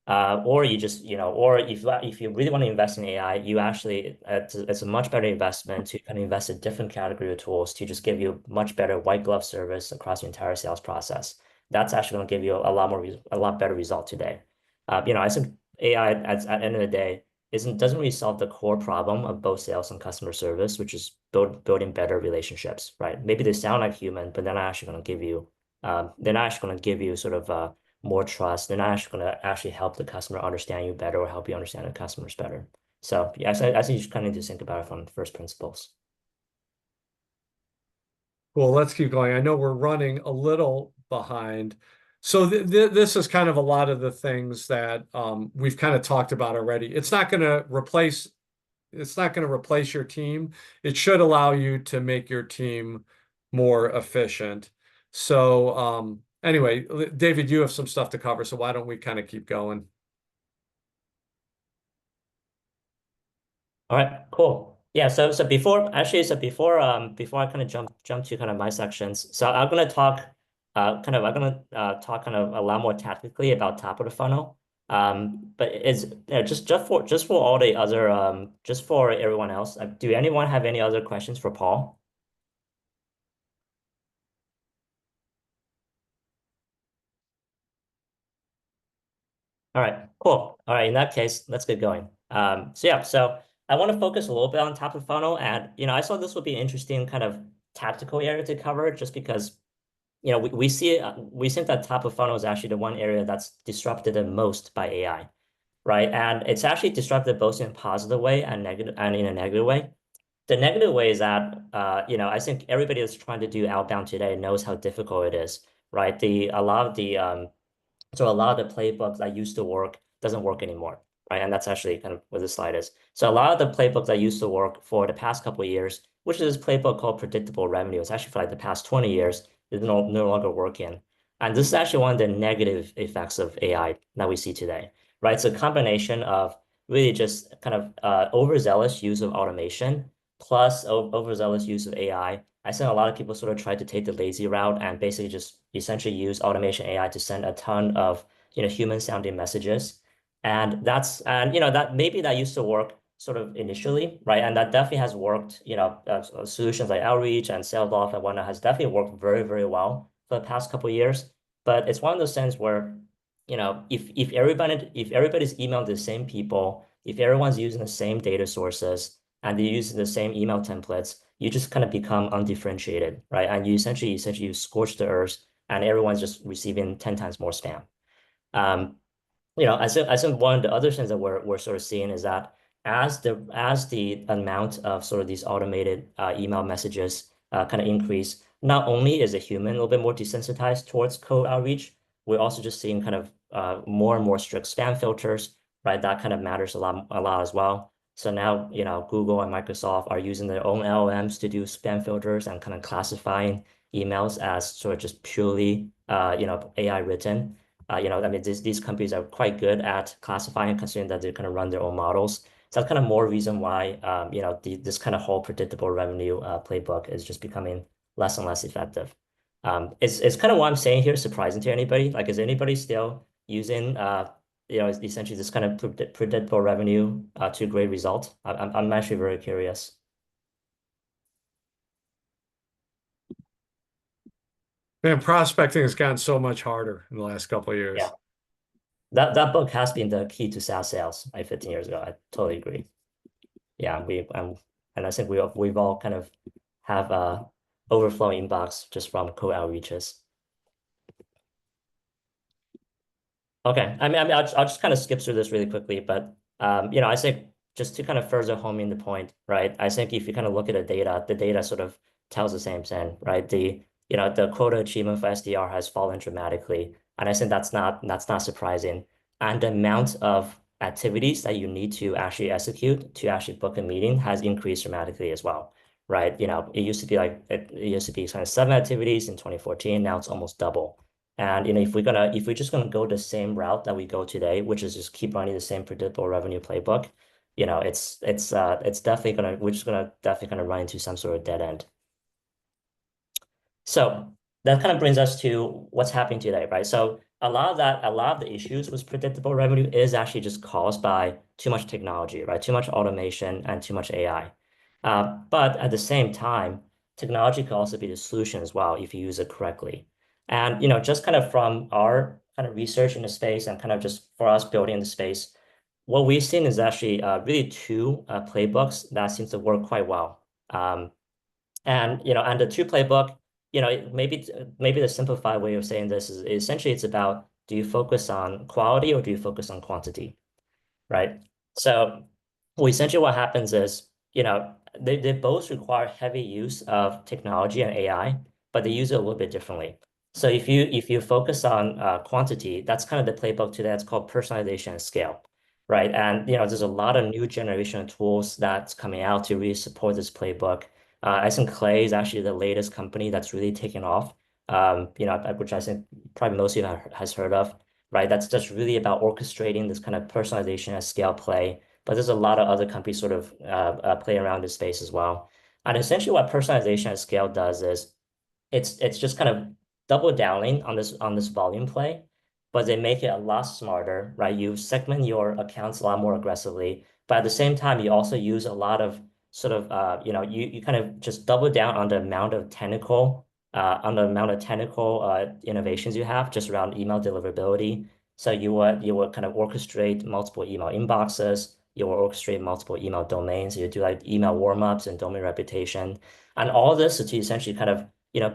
or you just or if you really want to invest in AI, you actually it's a much better investment to kind of invest in different category of tools to just give you much better white glove service across the entire sales process. That's actually going to give you a lot better result today. I think AI at the end of the day, doesn't really solve the core problem of both sales and customer service, which is building better relationships, right? Maybe they sound like human, but they're not actually going to give you sort of more trust. They're not actually going to actually help the customer understand you better or help you understand the customers better. So yeah, I think you just kind of need to think about it from first principles. Well, let's keep going. I know we're running a little behind. So this is kind of a lot of the things that we've kind of talked about already. It's not going to replace your team. It should allow you to make your team more efficient. So anyway, David, you have some stuff to cover, so why don't we kind of keep going? All right, cool. Yeah, so before I kind of jump to kind of my sections, so I'm gonna talk kind of a lot more tactically about top of the funnel. But it's just for all the other just for everyone else. Do anyone have any other questions for Paul? All right, cool. All right, in that case, let's get going. So I want to focus a little bit on top of funnel, and I thought this would be an interesting kind of tactical area to cover, just because we think that top of funnel is actually the one area that's disrupted the most by AI, right? And it's actually disrupted both in a positive way and in a negative way. The negative way is that I think everybody that's trying to do outbound today knows how difficult it is, right? So a lot of the playbook that used to work doesn't work anymore, right? And that's actually kind of what this slide is. So a lot of the playbook that used to work for the past couple of years, which is this playbook called predictable revenue, it's actually for like the past 20 years, is no longer working. And this is actually one of the negative effects of AI that we see today, right? It's a combination of really just kind of overzealous use of automation plus overzealous use of AI. I think a lot of people sort of try to take the lazy route and basically just essentially use automation AI to send a ton of human sounding messages. And that maybe that used to work sort of initially, right? And that definitely has worked, solutions like Outreach and SalesLoft and whatnot has definitely worked very, very well for the past couple of years. But it's one of those things where, if everybody's emailing the same people, if everyone's using the same data sources and they're using the same email templates, you just kind of become undifferentiated, right? And you essentially scorch the earth, and everyone's just receiving 10 times more spam. I think one of the other things that we're sort of seeing is that as the amount of sort of these automated email messages kind of increase, not only is a human a little bit more desensitized towards cold outreach, we're also just seeing kind of more and more strict spam filters, right? That kind of matters a lot as well. So now, Google and Microsoft are using their own LLMs to do spam filters and kind of classifying emails as sort of just purely, AI written. I mean, these companies are quite good at classifying, considering that they're going to run their own models. So that's kind of more reason why, this kind of whole predictable revenue playbook is just becoming less and less effective. It's kind of what I'm saying here surprising to anybody? Like, is anybody still using, essentially this kind of predictable revenue to great result? I'm actually very curious. Man, prospecting has gotten so much harder in the last couple of years. Yeah. That book has been the key to SaaS sales like 15 years ago. I totally agree. Yeah, and I think we've all kind of have a overflowing inbox just from cold outreaches. Okay, I mean, I'll just kind of skip through this really quickly, but I think just to kind of further home in the point, right? I think if you kind of look at the data sort of tells the same thing, right? The quota achievement for SDR has fallen dramatically, and I think that's not surprising. And the amount of activities that you need to actually execute to actually book a meeting has increased dramatically as well, right? It used to be kind of 7 activities in 2014. Now it's almost double. And if we're just gonna go the same route that we go today, which is just keep running the same predictable revenue playbook, we're just gonna definitely run into some sort of dead end. So that kind of brings us to what's happening today, right? So a lot of the issues with predictable revenue is actually just caused by too much technology, right? Too much automation and too much AI. But at the same time, technology can also be the solution as well if you use it correctly. And just kind of from our kind of research in the space and kind of just for us building the space, what we've seen is actually really two playbooks that seems to work quite well. And the two playbook, maybe the simplified way of saying this is essentially it's about, do you focus on quality or do you focus on quantity, right? So essentially what happens is, they both require heavy use of technology and AI, but they use it a little bit differently. So if you focus on quantity, that's kind of the playbook today. That's called personalization at scale, right? And there's a lot of new generation of tools that's coming out to really support this playbook. I think Clay is actually the latest company that's really taken off. Which I think probably most of you has heard of, right? That's just really about orchestrating this kind of personalization at scale play. But there's a lot of other companies sort of play around this space as well. And essentially what personalization at scale does is it's just kind of double downing on this volume play, but they make it a lot smarter, right? You segment your accounts a lot more aggressively, but at the same time, you also use a lot of sort of you kind of just double down on the amount of technical innovations you have just around email deliverability. So you would kind of orchestrate multiple email inboxes. You will orchestrate multiple email domains. You do like email warmups and domain reputation, and all this to essentially kind of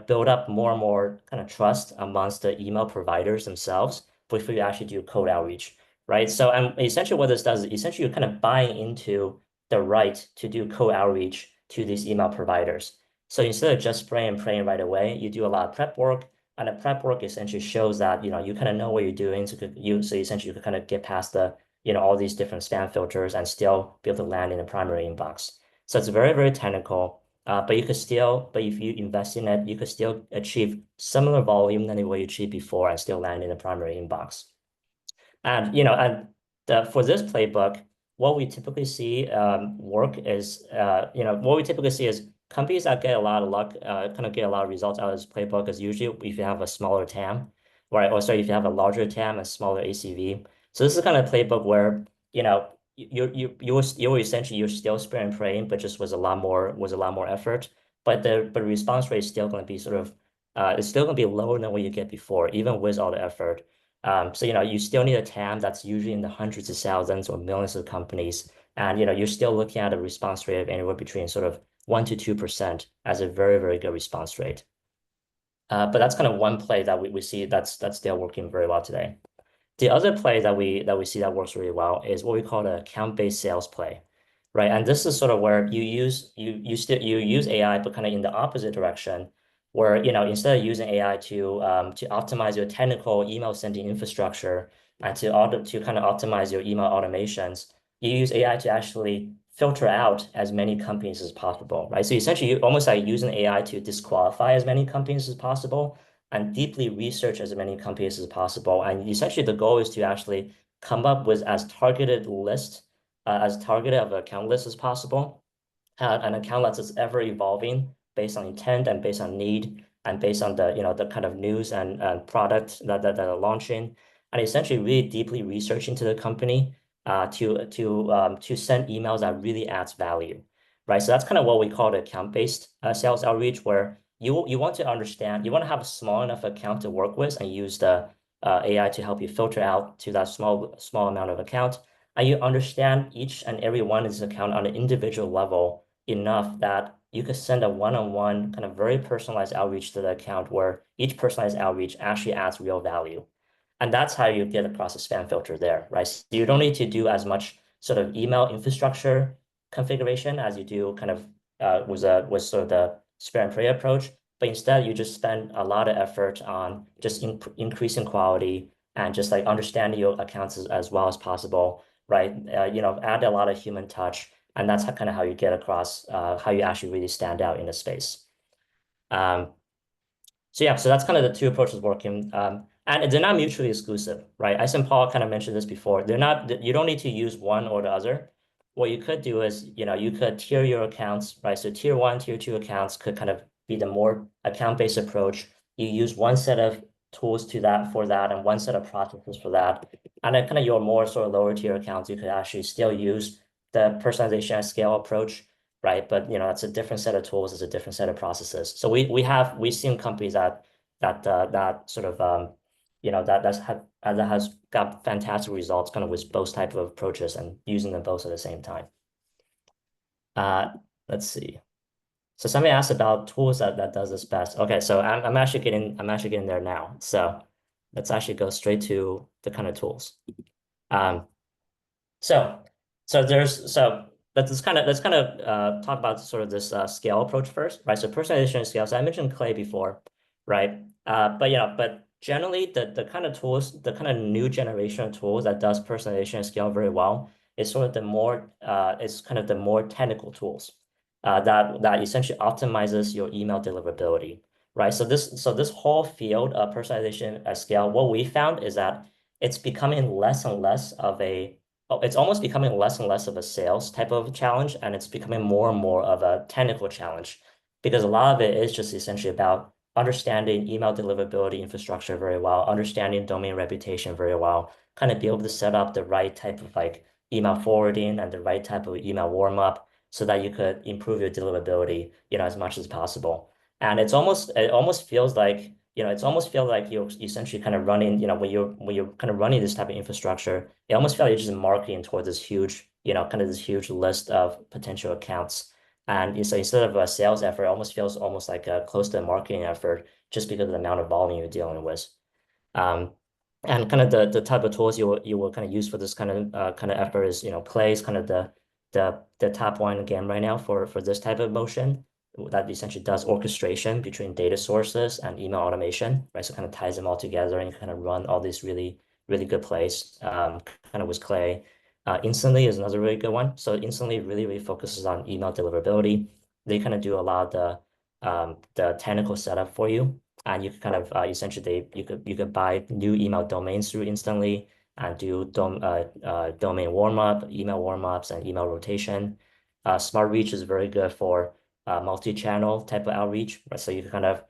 build up more and more kind of trust amongst the email providers themselves before you actually do cold outreach, right? So essentially what this does is essentially you're kind of buying into the right to do cold outreach to these email providers. So instead of just spraying and praying right away, you do a lot of prep work, and the prep work essentially shows that you kind of know what you're doing. So essentially you could kind of get past the all these different spam filters and still be able to land in the primary inbox. So it's very, very technical. But if you invest in it, you could still achieve similar volume than what you achieved before and still land in the primary inbox. And for this playbook, what we typically see work is what we typically see is companies that get a lot of luck, kind of get a lot of results out of this playbook is usually if you have a smaller TAM, right? Or sorry, if you have a larger TAM and smaller ACV. So this is kind of playbook where you were essentially you're still spraying and praying, but just was a lot more effort. But the response rate is still going to be sort of it's still going to be lower than what you get before, even with all the effort. So you still need a TAM that's usually in the hundreds of thousands or millions of companies, and you're still looking at a response rate of anywhere between sort of 1% to 2% as a very, very good response rate. But that's kind of one play that we see that's still working very well today. The other play that we see that works really well is what we call the account-based sales play, right? And this is sort of where you use AI, but kind of in the opposite direction, where instead of using AI to optimize your technical email sending infrastructure and to kind of optimize your email automations, you use AI to actually filter out as many companies as possible, right? So essentially, you almost like using AI to disqualify as many companies as possible and deeply research as many companies as possible. And essentially, the goal is to actually come up with as targeted of an account list as possible, an account list that's ever evolving based on intent and based on need and based on the kind of news and product that are launching, and essentially really deeply research into the company to send emails that really adds value, right? So that's kind of what we call the account-based sales outreach, where you want to understand, you want to have a small enough account to work with and use the AI to help you filter out to that small amount of account. And you understand each and every one of these account on an individual level enough that you could send a one-on-one kind of very personalized outreach to the account where each personalized outreach actually adds real value. And that's how you get across the spam filter there, right? So you don't need to do as much sort of email infrastructure configuration as you do kind of was sort of the spray and pray approach. But instead, you just spend a lot of effort on just increasing quality and just like understanding your accounts as well as possible, right? Add a lot of human touch. And that's kind of how you get across how you actually really stand out in the space. So that's kind of the two approaches working. And they're not mutually exclusive, right? I think Paul kind of mentioned this before. You don't need to use one or the other. What you could do is, you could tier your accounts, right? So tier 1, tier 2 accounts could kind of be the more account-based approach. You use one set of tools for that and one set of processes for that. And then kind of your more sort of lower tier accounts, you could actually still use the personalization at scale approach, right? But it's a different set of tools, it's a different set of processes. So we've seen companies that sort of that has got fantastic results kind of with both type of approaches and using them both at the same time. Let's see. So somebody asked about tools that does this best. Okay, so I'm actually getting there now. So let's actually go straight to the kind of tools. So let's kind of talk about sort of this scale approach first, right? So personalization and scale. So I mentioned Clay before, right? But generally the kind of tools, the kind of new generation of tools that does personalization and scale very well is sort of the more it's kind of the more technical tools that essentially optimizes your email deliverability, right? So this whole field of personalization at scale, what we found is that it's becoming less and less of it's almost becoming less and less of a sales type of challenge, and it's becoming more and more of a technical challenge because a lot of it is just essentially about understanding email deliverability infrastructure very well, understanding domain reputation very well, kind of be able to set up the right type of like email forwarding and the right type of email warm up so that you could improve your deliverability, as much as possible. And it almost feels like, you're essentially kind of running, when you're kind of running this type of infrastructure, it almost feels like you're just marketing towards this huge, kind of this huge list of potential accounts. And so instead of a sales effort, it almost feels almost like a close to a marketing effort just because of the amount of volume you're dealing with. And kind of the type of tools you will kind of use for this kind of effort is, Clay is kind of the top one again right now for this type of motion that essentially does orchestration between data sources and email automation, right? So kind of ties them all together and you kind of run all these really, really good plays kind of with Clay. Instantly is another really good one. So Instantly really, really focuses on email deliverability. They kind of do a lot of the technical setup for you. And you can kind of essentially you could buy new email domains through Instantly and do domain warm-up, email warm-ups, and email rotation. Smart Reach is very good for multi-channel type of outreach, right? So you can kind of,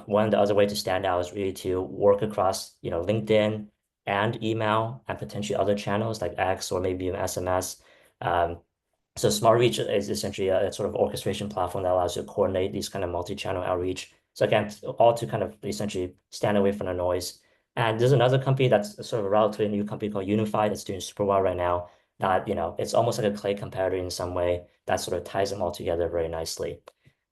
one of the other way to stand out is really to work across, LinkedIn and email and potentially other channels like X or maybe even SMS. So Smart Reach is essentially a sort of orchestration platform that allows you to coordinate these kind of multi-channel outreach. So again, all to kind of essentially stand away from the noise. And there's another company that's sort of a relatively new company called Unified that's doing super well right now. That, it's almost like a Clay competitor in some way that sort of ties them all together very nicely.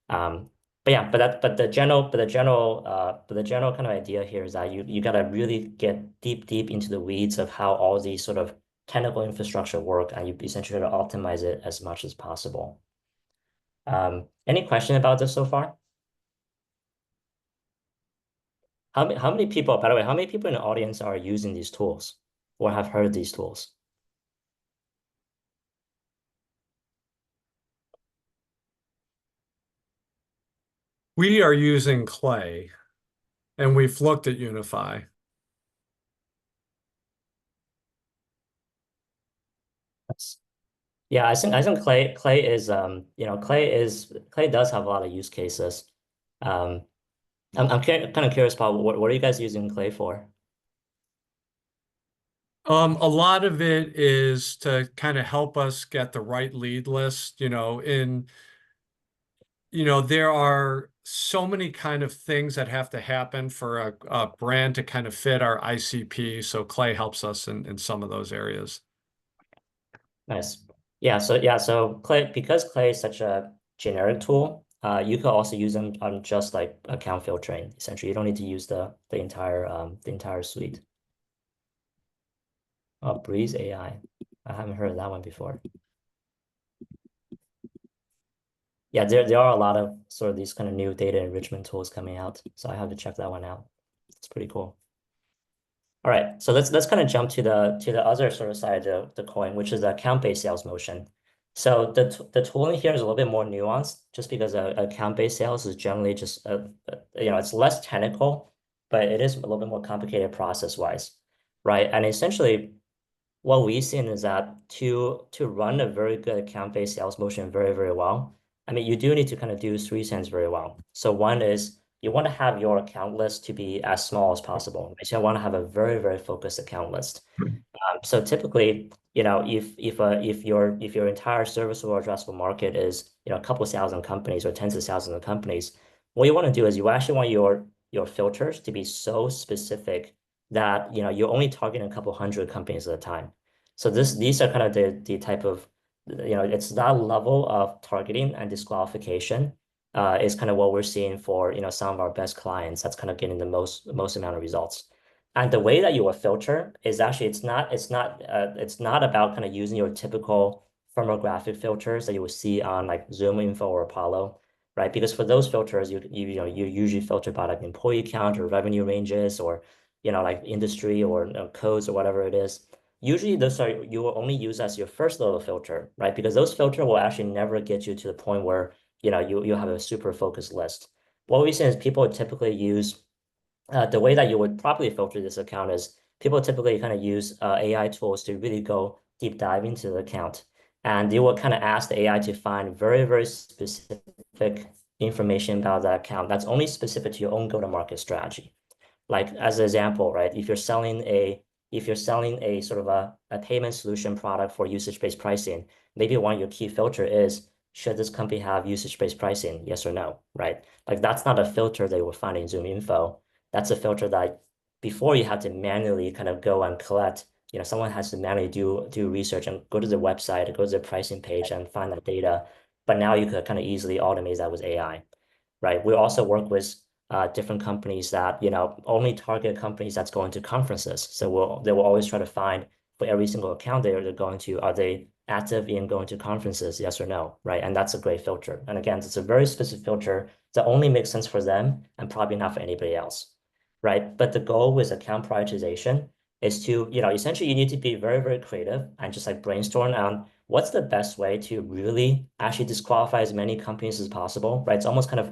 But the general kind of idea here is that you gotta really get deep into the weeds of how all these sort of technical infrastructure work, and you essentially try to optimize it as much as possible. Any question about this so far? How many people, by the way, how many people in the audience are using these tools or have heard of these tools? We are using Clay, and we've looked at Unify. Yeah, I think Clay is Clay does have a lot of use cases. I'm kind of curious, Paul, what are you guys using Clay for? A lot of it is to kind of help us get the right lead list, there are so many kind of things that have to happen for a brand to kind of fit our ICP. So Clay helps us in some of those areas. Nice. Yeah, so Clay, because Clay is such a generic tool, you could also use them on just like account filtering. Essentially, you don't need to use the entire suite. Oh, Breeze AI. I haven't heard of that one before. Yeah, there are a lot of sort of these kind of new data enrichment tools coming out, so I have to check that one out. It's pretty cool. All right, so let's kind of jump to the other sort of side of the coin, which is the account-based sales motion. So the tooling here is a little bit more nuanced, just because account-based sales is generally just it's less technical, but it is a little bit more complicated process-wise, right? And essentially, what we've seen is that to run a very good account-based sales motion very, very well, I mean, you do need to kind of do three things very well. So one is you want to have your account list to be as small as possible. So you want to have a very, very focused account list. So typically, if your entire serviceable addressable market is a couple of thousand companies or tens of thousands of companies, what you want to do is you actually want your filters to be so specific that, you're only targeting a couple hundred companies at a time. So these are kind of the type of, it's that level of targeting and disqualification is kind of what we're seeing for, some of our best clients. That's kind of getting the most amount of results. And the way that you will filter is actually, it's not about kind of using your typical firmographic filters that you will see on like ZoomInfo or Apollo, right? Because for those filters, you usually filter by like employee count or revenue ranges or, like industry or codes or whatever it is. Usually those you will only use as your first level filter, right? Because those filter will actually never get you to the point where, you have a super focused list. What we see is people typically use, the way that you would properly filter this account is people typically kind of use AI tools to really go deep dive into the account. And you will kind of ask the AI to find very, very specific information about that account that's only specific to your own go-to-market strategy. Like as an example, right? If you're selling a sort of a payment solution product for usage-based pricing, maybe one of your key filter is, should this company have usage-based pricing? Yes or no, right? Like that's not a filter that you will find in ZoomInfo. That's a filter that before you have to manually kind of go and collect, someone has to manually do research and go to the website, go to the pricing page and find that data. But now you could kind of easily automate that with AI, right? We also work with different companies that, only target companies that's going to conferences. So they will always try to find for every single account they're going to, are they active in going to conferences, yes or no, right? And that's a great filter. And again, it's a very specific filter that only makes sense for them and probably not for anybody else, right? But the goal with account prioritization is to, essentially you need to be very, very creative and just like brainstorm on what's the best way to really actually disqualify as many companies as possible, right? It's almost kind of,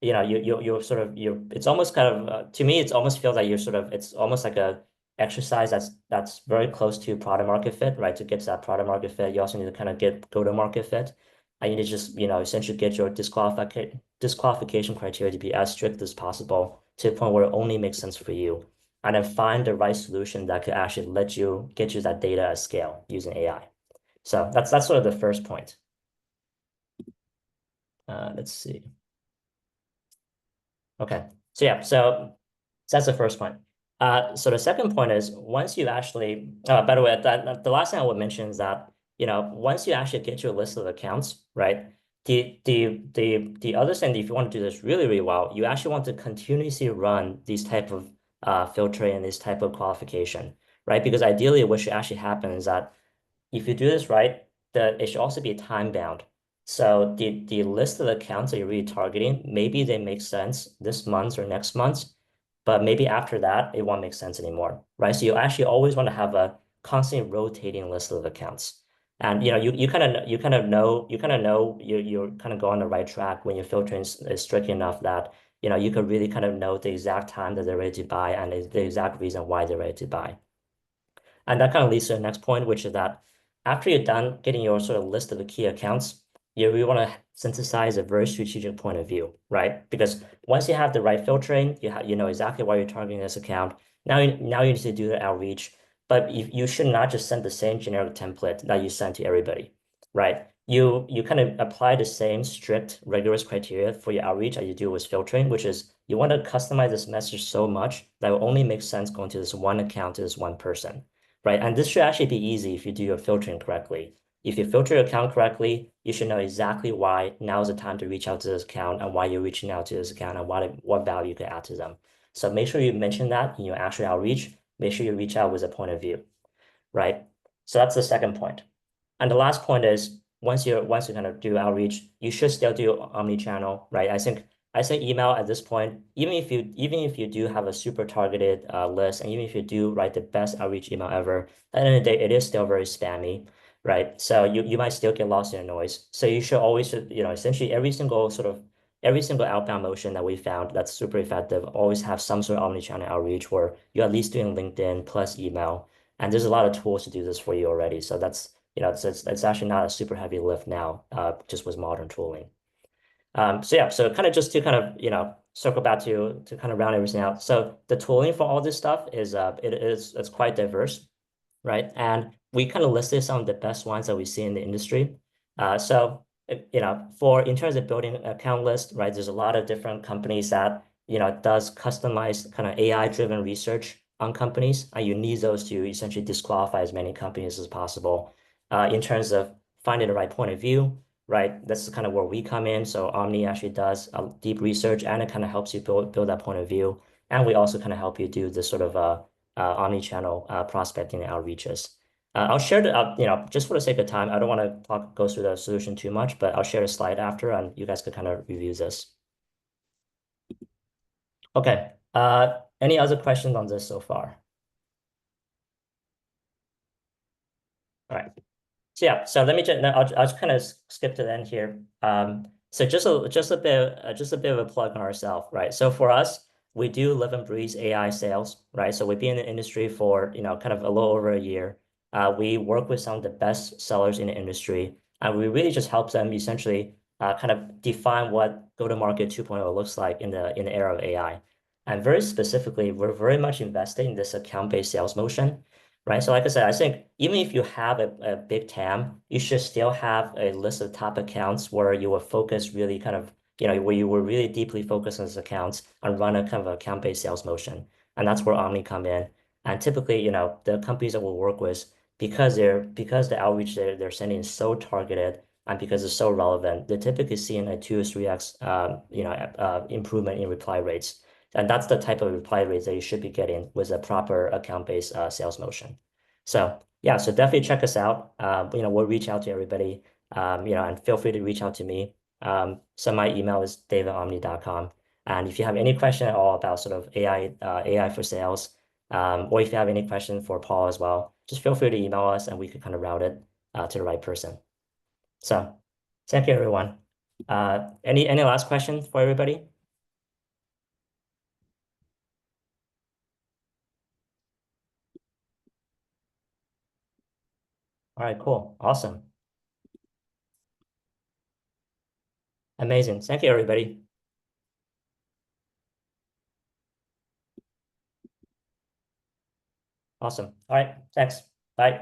it's almost kind of, to me, it's almost feels like it's almost like a exercise that's very close to product market fit, right? To get to that product market fit, you also need to kind of get go-to-market fit. And you need to just, essentially get your disqualification criteria to be as strict as possible to the point where it only makes sense for you. And then find the right solution that could actually get you that data at scale using AI. So that's sort of the first point. Let's see. Okay, so yeah, so that's the first point. So the second point is once you actually, by the way, the last thing I would mention is that, once you actually get your list of accounts, right? The other thing, if you want to do this really, really well, you actually want to continuously run these type of filtering and this type of qualification, right? Because ideally what should actually happen is that if you do this right, it should also be time bound. So the list of accounts that you're really targeting, maybe they make sense this month or next month, but maybe after that, it won't make sense anymore, right? So you actually always want to have a constantly rotating list of accounts. And you kind of know you're kind of going on the right track when your filtering is strict enough that you could really kind of know the exact time that they're ready to buy and the exact reason why they're ready to buy. And that kind of leads to the next point, which is that after you're done getting your sort of list of the key accounts, you really want to synthesize a very strategic point of view, right? Because once you have the right filtering, you know exactly why you're targeting this account. Now you need to do the outreach, but you should not just send the same generic template that you send to everybody, right? You kind of apply the same strict, rigorous criteria for your outreach as you do with filtering, which is you want to customize this message so much that it will only make sense going to this one account, to this one person, right? And this should actually be easy if you do your filtering correctly. If you filter your account correctly, you should know exactly why now is the time to reach out to this account and why you're reaching out to this account and what value you can add to them. So make sure you mention that in your actual outreach. Make sure you reach out with a point of view, right? So that's the second point. And the last point is once you kind of do outreach, you should still do omni-channel, right? I think email at this point, even if you do have a super targeted list, and even if you do write the best outreach email ever, at the end of the day, it is still very spammy, right? So you might still get lost in the noise. So you should always, essentially every single outbound motion that we found that's super effective always have some sort of omni-channel outreach where you're at least doing LinkedIn plus email. And there's a lot of tools to do this for you already. So that's, it's actually not a super heavy lift now, just with modern tooling. So yeah, so kind of just to kind of, circle back to kind of round everything out. So the tooling for all this stuff is, it's quite diverse, right? And we kind of listed some of the best ones that we see in the industry. So, in terms of building an account list, right, there's a lot of different companies that, does customized kind of AI-driven research on companies, and you need those to essentially disqualify as many companies as possible. In terms of finding the right point of view, right? This is kind of where we come in. So Omni actually does deep research, and it kind of helps you build that point of view. And we also kind of help you do this sort of omni-channel prospecting and outreaches. I'll share the, just for the sake of time, I don't want to go through the solution too much, but I'll share a slide after, and you guys can kind of review this. Okay. Any other questions on this so far? All right. So yeah, so let me just, I'll just kind of skip to the end here. So just a bit of a plug on ourselves, right? So for us, we do live and breathe AI sales, right? So we've been in the industry for, kind of a little over a year. We work with some of the best sellers in the industry, and we really just help them essentially kind of define what go-to-market 2.0 looks like in the era of AI. And very specifically, we're very much invested in this account-based sales motion, right? So like I said, I think even if you have a big TAM, you should still have a list of top accounts where you will focus really kind of, where you will really deeply focus on those accounts and run a kind of account-based sales motion. And that's where Omni come in. And typically, the companies that we'll work with, because the outreach they're sending is so targeted and because it's so relevant, they're typically seeing a 2 or 3x improvement in reply rates. And that's the type of reply rates that you should be getting with a proper account-based sales motion. So yeah, so definitely check us out. We'll reach out to everybody, and feel free to reach out to me. So my email is davidomni.com. And if you have any question at all about sort of AI for sales, or if you have any question for Paul as well, just feel free to email us and we could kind of route it to the right person. So thank you, everyone. Any last questions for everybody? All right, cool. Awesome. Amazing. Thank you, everybody. Awesome. All right. Thanks. Bye.